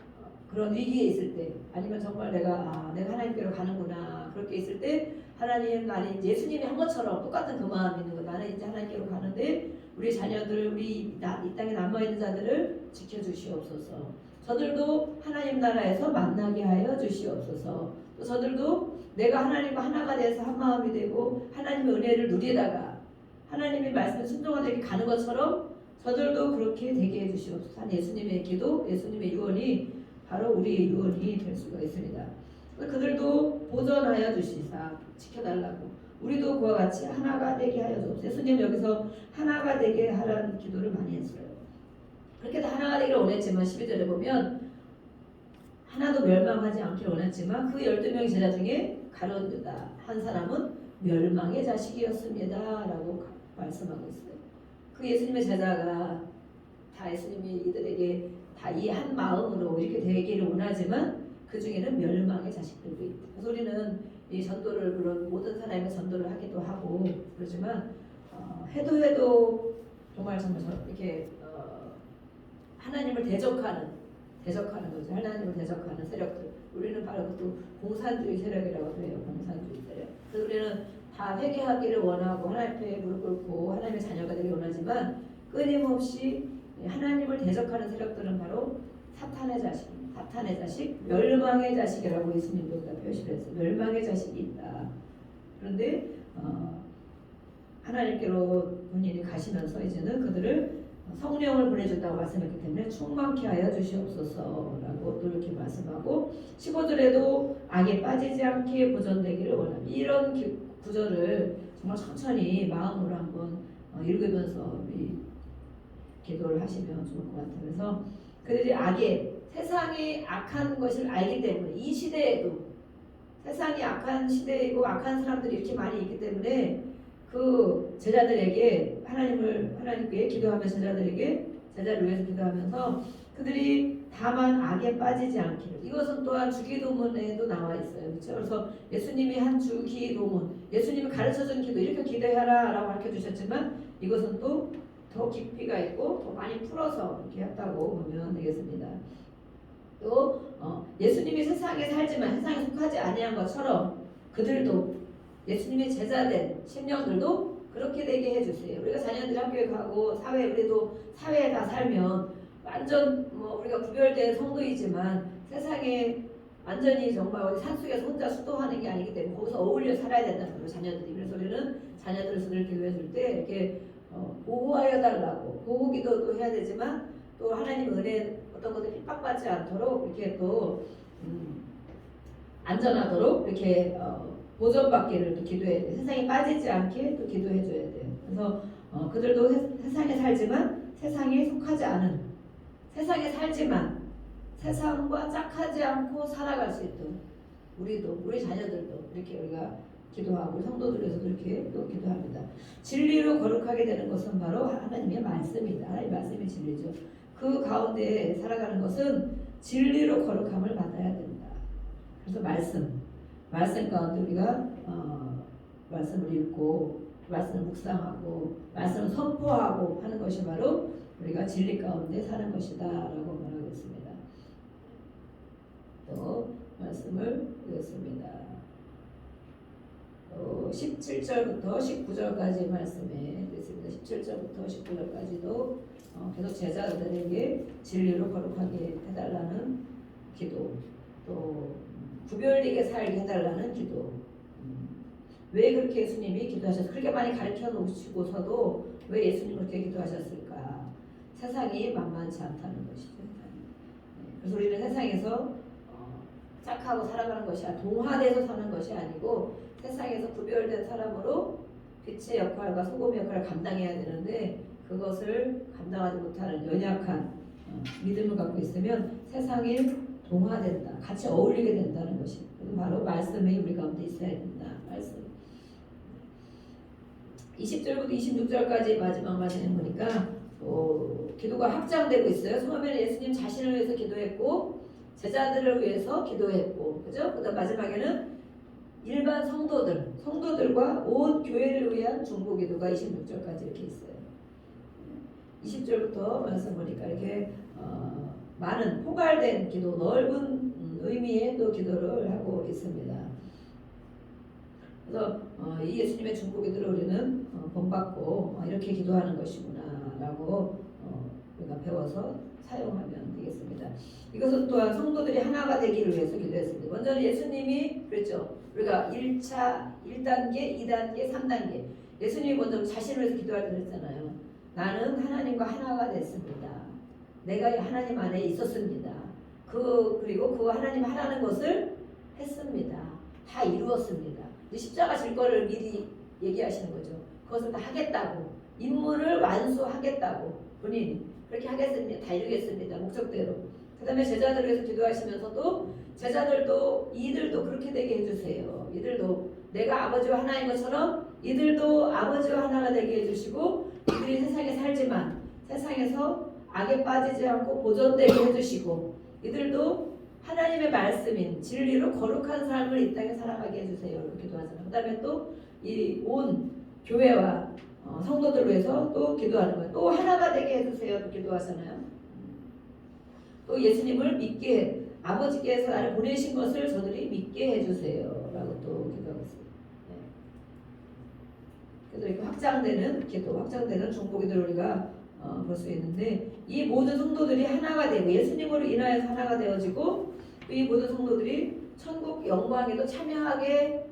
그런 위기에 있을 때 아니면 정말 내가 하나님께로 가는구나 그렇게 있을 때 하나님 나는 예수님이 한 것처럼 똑같은 그 마음이 있는 거 나는 이제 하나님께로 가는데 우리 자녀들 이 땅에 남아있는 자들을 지켜주시옵소서. 저들도 하나님 나라에서 만나게 하여 주시옵소서. 또 저들도 내가 하나님과 하나가 돼서 한 마음이 되고 하나님의 은혜를 누리다가 하나님의 말씀에 순종하다 이렇게 가는 것처럼 저들도 그렇게 되게 해주시옵소서. 예수님의 기도, 예수님의 유언이 바로 우리의 유언이 될 수가 있습니다. 그들도 보존하여 주시사 지켜달라고 우리도 그와 같이 하나가 되게 하여 주옵소서. 예수님 여기서 하나가 되게 하라는 기도를 많이 했어요. 그렇게 다 하나가 되기를 원했지만 12절에 보면 하나도 멸망하지 않기를 원했지만 그 12명의 제자 중에 가룟 유다 한 사람은 멸망의 자식이었습니다 라고 말씀하고 있어요. 그 예수님의 제자가 다 예수님이 이들에게 다 이 한 마음으로 이렇게 되기를 원하지만 그 중에는 멸망의 자식들도 있다. 그래서 우리는 이 전도를 물론 모든 사람의 전도를 하기도 하고 그러지만 해도 정말 이렇게 하나님을 대적하는 거죠. 하나님을 대적하는 세력들. 우리는 바로 그것도 공산주의 세력이라고 해요. 공산주의 세력. 그래서 우리는 다 회개하기를 원하고 하나님 앞에 무릎 꿇고 하나님의 자녀가 되기를 원하지만 끊임없이 하나님을 대적하는 세력들은 바로 사탄의 자식, 멸망의 자식이라고 예수님도 표시를 했어요. 멸망의 자식이 있다. 그런데 하나님께로 본인이 가시면서 이제는 그들을 성령을 보내준다고 말씀했기 때문에 충만케 하여 주시옵소서라고 또 이렇게 말씀하고 15절에도 악에 빠지지 않게 보존되기를 원합니다. 이런 구절을 정말 천천히 마음으로 한번 읽으면서 기도를 하시면 좋을 것 같아요. 그래서 그들이 세상이 악한 것을 알기 때문에 이 시대에도 세상이 악한 시대이고 악한 사람들이 이렇게 많이 있기 때문에 그 제자들에게 하나님께 기도하며 제자를 위해서 기도하면서 그들이 다만 악에 빠지지 않기를. 이것은 또한 주기도문에도 나와 있어요. 그렇죠? 그래서 예수님이 한 주기도문, 예수님이 가르쳐준 기도 이렇게 기도해라라고 가르쳐 주셨지만 이것은 또 더 깊이가 있고 더 많이 풀어서 이렇게 했다고 보면 되겠습니다. 또 예수님이 세상에 살지만 세상에 속하지 아니한 것처럼 그들도 예수님의 제자된 심령들도 그렇게 되게 해주세요. 우리가 자녀들이 학교에 가고 우리도 사회에 다 살면 완전 우리가 구별된 성도이지만 세상에 완전히 정말 어디 산속에서 혼자 수도하는 게 아니기 때문에 거기서 어울려 살아야 된다는 거예요. 자녀들이. 그래서 우리는 자녀들을 늘 기도해 줄 때 이렇게 보호하여 달라고 보호 기도도 해야 되지만 또 하나님 은혜 어떤 것들 핍박받지 않도록 이렇게 또 안전하도록 이렇게 보존받기를 또 기도해야 돼. 세상에 빠지지 않게 또 기도해 줘야 돼. 그래서 그들도 세상에 살지만 세상에 속하지 않은 세상에 살지만 세상과 짝하지 않고 살아갈 수 있도록 우리 자녀들도 이렇게 우리가 기도하고 우리 성도들에서도 이렇게 또 기도합니다. 진리로 거룩하게 되는 것은 바로 하나님의 말씀이다. 하나님의 말씀이 진리죠. 그 가운데 살아가는 것은 진리로 거룩함을 받아야 된다. 그래서 말씀 가운데 우리가 말씀을 읽고 말씀을 묵상하고 말씀을 선포하고 하는 것이 바로 우리가 진리 가운데 사는 것이다 라고 말하고 있습니다. 또 말씀을 읽었습니다. 17절부터 19절까지 말씀에 있습니다. 17절부터 19절까지도 계속 제자들에게 진리로 거룩하게 해달라는 기도, 또 구별되게 살게 해달라는 기도. 왜 그렇게 예수님이 기도하셨을까? 그렇게 많이 가르쳐 놓으시고서도 왜 예수님이 그렇게 기도하셨을까? 세상이 만만치 않다는 것이죠. 그래서 우리는 세상에서 짝하고 살아가는 것이 아니라 동화돼서 사는 것이 아니고 세상에서 구별된 사람으로 빛의 역할과 소금의 역할을 감당해야 되는데 그것을 감당하지 못하는 연약한 믿음을 갖고 있으면 세상에 동화된다. 같이 어울리게 된다는 것이 바로 말씀이 우리 가운데 있어야 된다. 말씀. 20절부터 26절까지 마지막 말씀을 보니까 기도가 확장되고 있어요. 처음에는 예수님 자신을 위해서 기도했고 제자들을 위해서 기도했고 그죠? 그다음 마지막에는 일반 성도들과 온 교회를 위한 중보 기도가 26절까지 이렇게 있어요. 20절부터 말씀 보니까 이렇게 많은 포괄된 기도, 넓은 의미의 또 기도를 하고 있습니다. 그래서 이 예수님의 중보 기도를 우리는 본받고 이렇게 기도하는 것이구나라고 우리가 배워서 사용하면 되겠습니다. 이것은 또한 성도들이 하나가 되기를 위해서 기도했습니다. 먼저는 예수님이 그랬죠. 우리가 1차, 1단계, 2단계, 3단계. 예수님이 먼저 자신을 위해서 기도할 때 그랬잖아요. 나는 하나님과 하나가 됐습니다. 내가 하나님 안에 있었습니다. 그리고 그 하나님 하라는 것을 했습니다. 다 이루었습니다. 십자가 질 거를 미리 얘기하시는 거죠. 그것을 다 하겠다고. 임무를 완수하겠다고. 본인이 그렇게 하겠습니다. 다 이루겠습니다. 목적대로. 그 다음에 제자들을 위해서 기도하시면서도 제자들도 이들도 그렇게 되게 해주세요. 이들도 내가 아버지와 하나인 것처럼 이들도 아버지와 하나가 되게 해주시고 이들이 세상에 살지만 세상에서 악에 빠지지 않고 보존되게 해주시고 이들도 하나님의 말씀인 진리로 거룩한 삶을 이 땅에 살아가게 해주세요. 이렇게 기도하잖아요. 그 다음에 또 이 온 교회와 성도들을 위해서 또 기도하는 거예요. 또 하나가 되게 해주세요. 또 기도하잖아요. 또 예수님을 믿게 아버지께서 나를 보내신 것을 저들이 믿게 해주세요. 라고 또 기도하고 있습니다. 네. 그래서 이렇게 확장되는 기도, 확장되는 중보 기도를 우리가 볼 수 있는데 이 모든 성도들이 하나가 되고 예수님으로 인하여서 하나가 되어지고 이 모든 성도들이 천국 영광에도 참여하게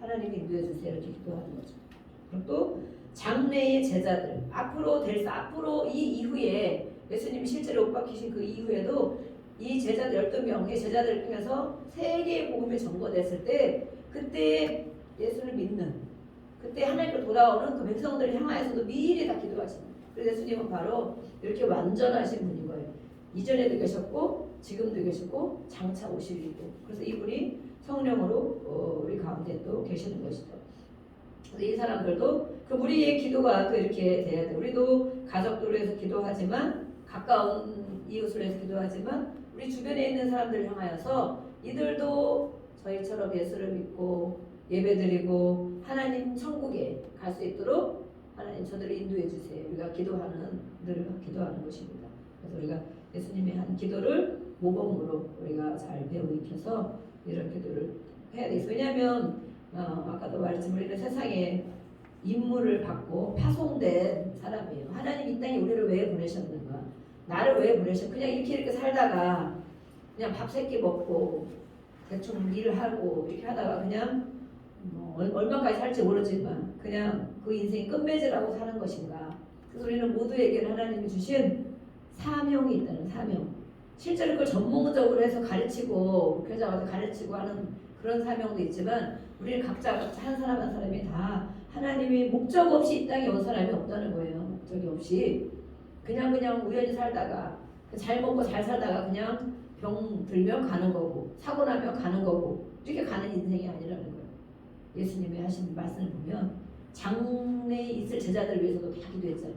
하나님이 인도해 주세요. 이렇게 기도하는 거죠. 그리고 또 장래의 제자들 앞으로 이 이후에 예수님이 실제로 못 박히신 그 이후에도 이 제자들 12명의 제자들을 통해서 세계의 복음이 전거됐을 때 그때 예수를 믿는 그때 하나님께로 돌아오는 그 백성들을 향하여서도 미리 다 기도하시는 거예요. 그래서 예수님은 바로 이렇게 완전하신 분인 거예요. 이전에도 계셨고 지금도 계시고 장차 오실 이고 그래서 이분이 성령으로 우리 가운데 또 계시는 것이죠. 그래서 이 사람들도 그 우리의 기도가 또 이렇게 돼야 돼. 우리도 가족들을 위해서 기도하지만 가까운 이웃을 위해서 기도하지만 우리 주변에 있는 사람들을 향하여서 이들도 저희처럼 예수를 믿고 예배드리고 하나님 천국에 갈 수 있도록 하나님 저들을 인도해 주세요. 우리가 기도하는 늘 기도하는 것입니다. 그래서 우리가 예수님이 한 기도를 모범으로 우리가 잘 배워 익혀서 이런 기도를 해야 되겠어요. 왜냐하면 아까도 말했지만 우리는 세상에 임무를 받고 파송된 사람이에요. 하나님 이 땅에 우리를 왜 보내셨는가? 나를 왜 보내셨? 그냥 이렇게 살다가 그냥 밥 세 끼 먹고 대충 일을 하고 이렇게 하다가 그냥 얼마까지 살지 모르지만 그냥 그 인생이 끝맺으라고 사는 것인가? 그래서 우리는 모두에게 하나님이 주신 사명이 있다는 사명. 실제로 그걸 전문적으로 해서 가르치고 교장 와서 가르치고 하는 그런 사명도 있지만 우리는 각자 한 사람 한 사람이 다 하나님이 목적 없이 이 땅에 온 사람이 없다는 거예요. 목적이 없이 그냥 우연히 살다가 잘 먹고 잘 살다가 그냥 병 들면 가는 거고 사고 나면 가는 거고 이렇게 가는 인생이 아니라는 거예요. 예수님이 하신 말씀을 보면 장래에 있을 제자들을 위해서도 다 기도했잖아요.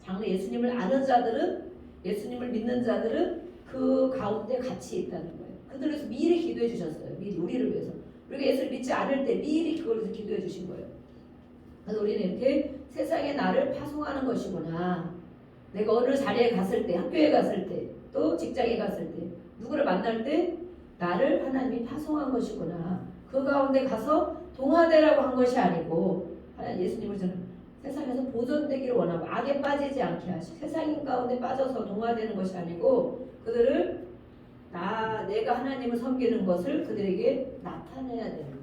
장래 예수님을 아는 자들은 예수님을 믿는 자들은 그 가운데 같이 있다는 거예요. 그들을 위해서 미리 기도해 주셨어요. 미리 우리를 위해서. 우리가 예수를 믿지 않을 때 미리 그걸 위해서 기도해 주신 거예요. 그래서 우리는 이렇게 세상에 나를 파송하는 것이구나. 내가 어느 자리에 갔을 때, 학교에 갔을 때, 또 직장에 갔을 때, 누구를 만날 때 나를 하나님이 파송한 것이구나. 그 가운데 가서 동화되라고 한 것이 아니고 하나님 예수님을 저는 세상에서 보존되기를 원하고 악에 빠지지 않게 하시고 세상 가운데 빠져서 동화되는 것이 아니고 그들을 내가 하나님을 섬기는 것을 그들에게 나타내야 되는 거예요.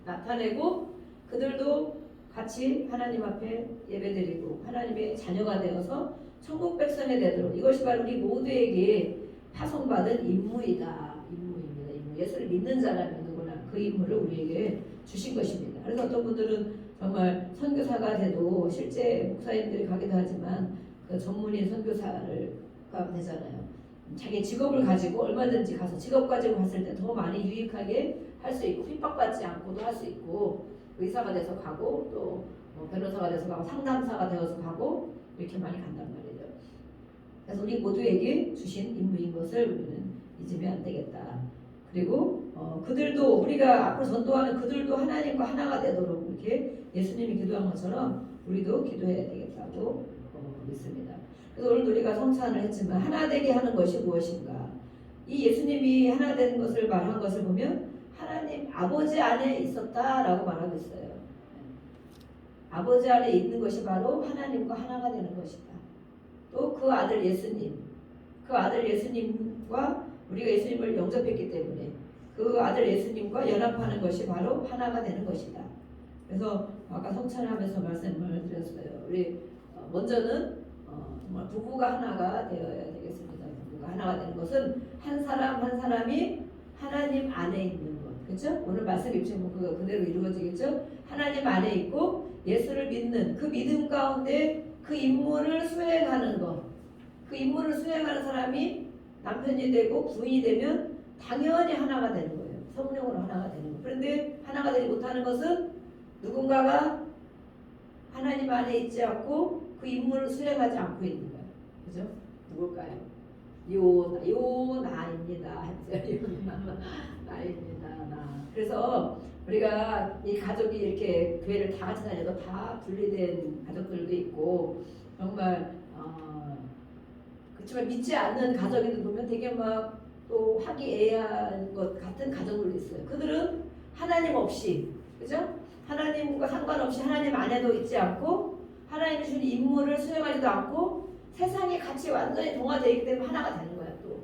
나타내고 그들도 같이 하나님 앞에 예배드리고 하나님의 자녀가 되어서 천국 백성이 되도록 이것이 바로 우리 모두에게 파송받은 임무이다. 임무입니다. 임무. 예수를 믿는 자라면 누구나 그 임무를 우리에게 주신 것입니다. 그래서 어떤 분들은 정말 선교사가 돼도 실제 목사님들이 가기도 하지만 그 전문인 선교사를 가면 되잖아요. 자기 직업을 가지고 얼마든지 가서 직업 가지고 갔을 때 더 많이 유익하게 할 수 있고 핍박받지 않고도 할 수 있고 의사가 돼서 가고 또 변호사가 돼서 가고 상담사가 되어서 가고 이렇게 많이 간단 말이에요. 그래서 우리 모두에게 주신 임무인 것을 우리는 잊으면 안 되겠다. 그리고 그들도 우리가 앞으로 전도하는 그들도 하나님과 하나가 되도록 이렇게 예수님이 기도한 것처럼 우리도 기도해야 되겠다고 믿습니다. 그래서 오늘 우리가 성찬을 했지만 하나 되게 하는 것이 무엇인가? 이 예수님이 하나 되는 것을 말한 것을 보면 하나님 아버지 안에 있었다라고 말하고 있어요. 아버지 안에 있는 것이 바로 하나님과 하나가 되는 것이다. 또 그 아들 예수님, 그 아들 예수님과 우리가 예수님을 영접했기 때문에 그 아들 예수님과 연합하는 것이 바로 하나가 되는 것이다. 그래서 아까 성찬하면서 말씀을 드렸어요. 우리 먼저는 정말 부부가 하나가 되어야 되겠습니다. 부부가 하나가 되는 것은 한 사람 한 사람이 하나님 안에 있는 것. 그렇죠? 오늘 말씀 입증은 그거 그대로 이루어지겠죠? 하나님 안에 있고 예수를 믿는 그 믿음 가운데 그 임무를 수행하는 것. 그 임무를 수행하는 사람이 남편이 되고 부인이 되면 당연히 하나가 되는 거예요. 성령으로 하나가 되는 거예요. 그런데 하나가 되지 못하는 것은 누군가가 하나님 안에 있지 않고 그 임무를 수행하지 않고 있는 거예요. 그죠? 누굴까요? 나입니다. 나입니다. 나. 그래서 우리가 이 가족이 이렇게 교회를 다 같이 다녀도 다 분리된 가족들도 있고 정말 그렇지만 믿지 않는 가족이들 보면 되게 막 또 화기애애한 것 같은 가정들도 있어요. 그들은 하나님 없이, 그죠? 하나님과 상관없이 하나님 안에도 있지 않고 하나님이 주신 임무를 수행하지도 않고 세상에 같이 완전히 동화되어 있기 때문에 하나가 되는 거야. 또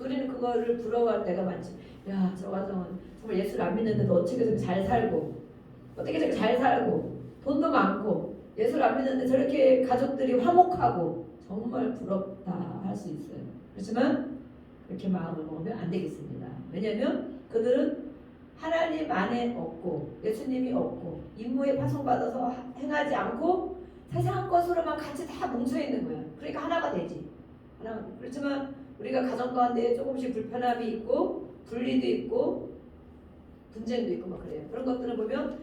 우리는 그거를 부러워할 때가 많지. 야, 저 가정은 정말 예수를 안 믿는데도 어떻게 저렇게 잘 살고 어떻게 저렇게 잘 살고 돈도 많고 예수를 안 믿는데 저렇게 가족들이 화목하고 정말 부럽다 할 수 있어요. 그렇지만 그렇게 마음을 먹으면 안 되겠습니다. 왜냐하면 그들은 하나님 안에 없고 예수님이 없고 임무에 파송받아서 행하지 않고 세상 것으로만 같이 다 뭉쳐있는 거야. 그러니까 하나가 되지. 그렇지만 우리가 가정 가운데 조금씩 불편함이 있고 분리도 있고 분쟁도 있고 막 그래요. 그런 것들을 보면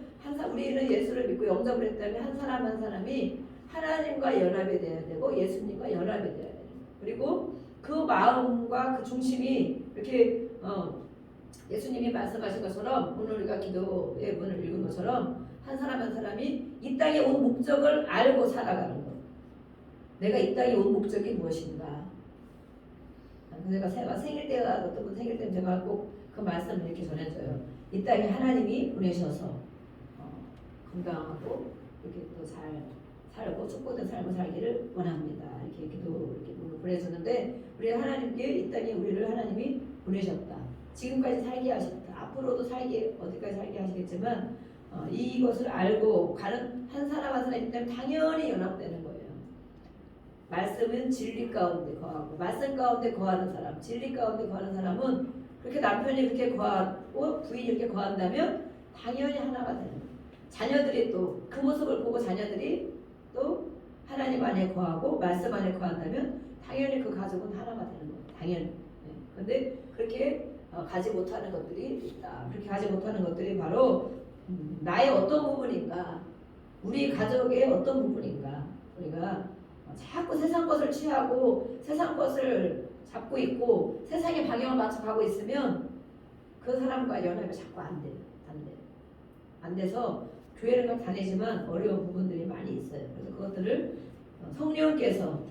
우리는 예수를 믿고 영접을 했다면 한 사람 한 사람이 하나님과 연합이 돼야 되고 예수님과 연합이 돼야 돼요. 그리고 그 마음과 그 중심이 이렇게 예수님이 말씀하신 것처럼 오늘 우리가 기도의 문을 읽은 것처럼 한 사람 한 사람이 이 땅에 온 목적을 알고 살아가는 것. 내가 이 땅에 온 목적이 무엇인가. 제가 생일 때가 어떤 분 생일 때 제가 꼭 그 말씀을 이렇게 전해줘요. 이 땅에 하나님이 보내셔서 건강하고 이렇게 또 잘 살고 축복된 삶을 살기를 원합니다. 이렇게 보내주는데 우리 하나님께 이 땅에 우리를 하나님이 보내셨다. 지금까지 살게 하셨다. 앞으로도 어디까지 살게 하시겠지만 이것을 알고 가는 한 사람 한 사람이기 때문에 당연히 연합되는 거예요. 말씀은 진리 가운데 거하고 말씀 가운데 거하는 사람, 진리 가운데 거하는 사람은 그렇게 남편이 그렇게 거하고 부인이 이렇게 거한다면 당연히 하나가 되는 거예요. 자녀들이 또 그 모습을 보고 자녀들이 또 하나님 안에 거하고 말씀 안에 거한다면 당연히 그 가족은 하나가 되는 거예요. 당연히. 그런데 그렇게 가지 못하는 것들이 있다. 그렇게 가지 못하는 것들이 바로 나의 어떤 부분인가, 우리 가족의 어떤 부분인가. 우리가 자꾸 세상 것을 취하고 세상 것을 잡고 있고 세상의 방향을 맞춰 가고 있으면 그 사람과 연합이 자꾸 안 돼요. 안 돼서 교회를 다니지만 어려운 부분들이 많이 있어요. 그래서 그것들을 성령께서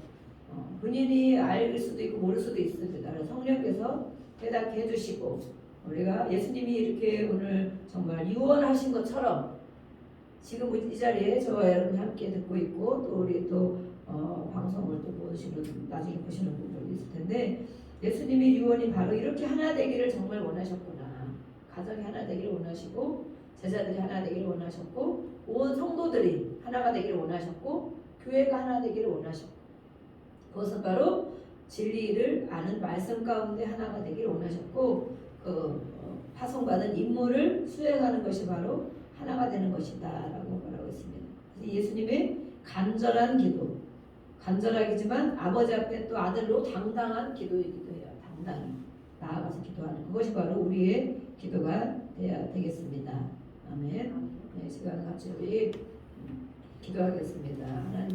본인이 알 수도 있고 모를 수도 있습니다. 그래서 성령께서 대답해 해주시고 우리가 예수님이 이렇게 오늘 정말 유언하신 것처럼 지금 이 자리에 저와 여러분이 함께 듣고 있고 또 우리 또 방송을 또 나중에 보시는 분들도 있을 텐데 예수님이 유언이 바로 이렇게 하나 되기를 정말 원하셨구나. 가정이 하나 되기를 원하시고 제자들이 하나 되기를 원하셨고 온 성도들이 하나가 되기를 원하셨고 교회가 하나 되기를 원하셨고 그것은 바로 진리를 아는 말씀 가운데 하나가 되기를 원하셨고 파송받은 임무를 수행하는 것이 바로 하나가 되는 것이다 라고 말하고 있습니다. 예수님의 간절한 기도, 간절하기지만 아버지 앞에 또 아들로 당당한 기도이기도 해요. 당당히 나아가서 기도하는 그것이 바로 우리의 기도가 되어야 되겠습니다. 아멘. 네, 시간 같이 우리 기도하겠습니다. 하나님